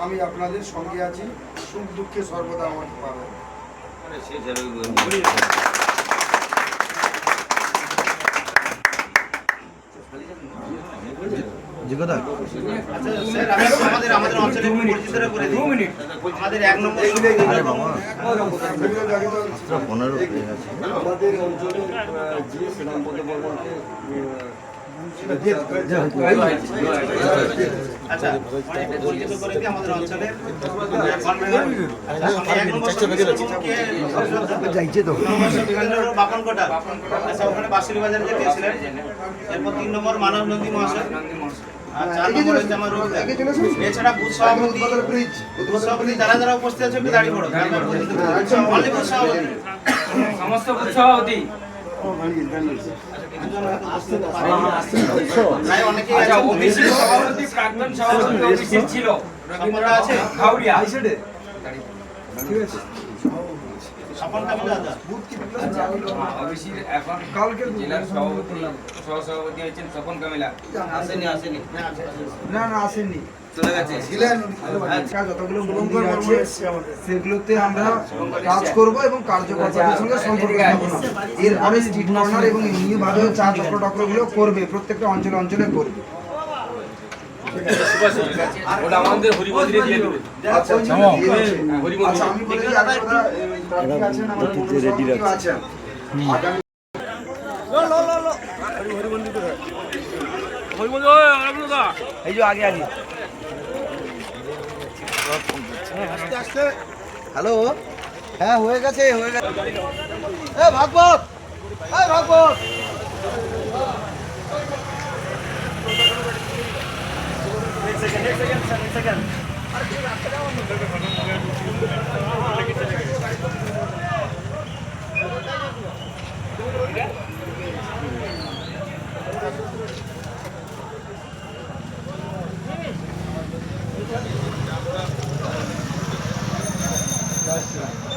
আমি আপনাদের সঙ্গে আছি, সুখ দুঃখে সর্বদা আমাকে পাবেন। আমাদের অঞ্চলে পরিচিতরা করে দিই। আমাদের 1 নম্বর আমাদের অঞ্চলে জি শ্রীরামপদ বর্মনকে আচ্ছা পরিচিত করে দিই আমাদের অঞ্চলের বাপনকোটা। আচ্ছা ওখানে বাঁশুরি বাজার গিয়েছিলেন। এরপর 3 নম্বর মানব নন্দী মহাশয়। আর 4 নম্বর হচ্ছে আমার রূপদা। এছাড়া বুথ সভাপতি যারা যারা উপস্থিত আছে একটু দাঁড়িয়ে পড়ো। অনলি বুথ সভাপতি, সমস্ত বুথ সভাপতি ওবিসি সভাপতি, প্রাক্তন সভাপতি ওবিসি ছিল সকলরা আছে। হাওড়িয়া ঠিক আছে। স্বপন কামিল দাদা ওবিসি এখন কালকে জেলার সভাপতি সহসভাপতি হয়েছেন স্বপন কামিলা। আসেনি না আসেননি, চলে গেছে। যতগুলো মন্দির আছে সেগুলোতে আমরা কাজ করব এবং কার্যকর্তাদের সঙ্গে সম্পর্ক রাখবো। এরপরে স্ট্রিট কর্নার এবং এমনিভাবে চা চক্রগুলো করবে, প্রত্যেকটা অঞ্চলে অঞ্চলে করবে। ওটা আমাদের হরিবদ্রে দিয়ে দেবে। আচ্ছা আমি বলি আপনারা প্রার্থী আছেন, আমার পৌরসভাপতিও আছেন। আগামী এই যে আগে আগে হ্যালো, হ্যাঁ হয়ে গেছে ভাগবত, ভাগবত Gracias.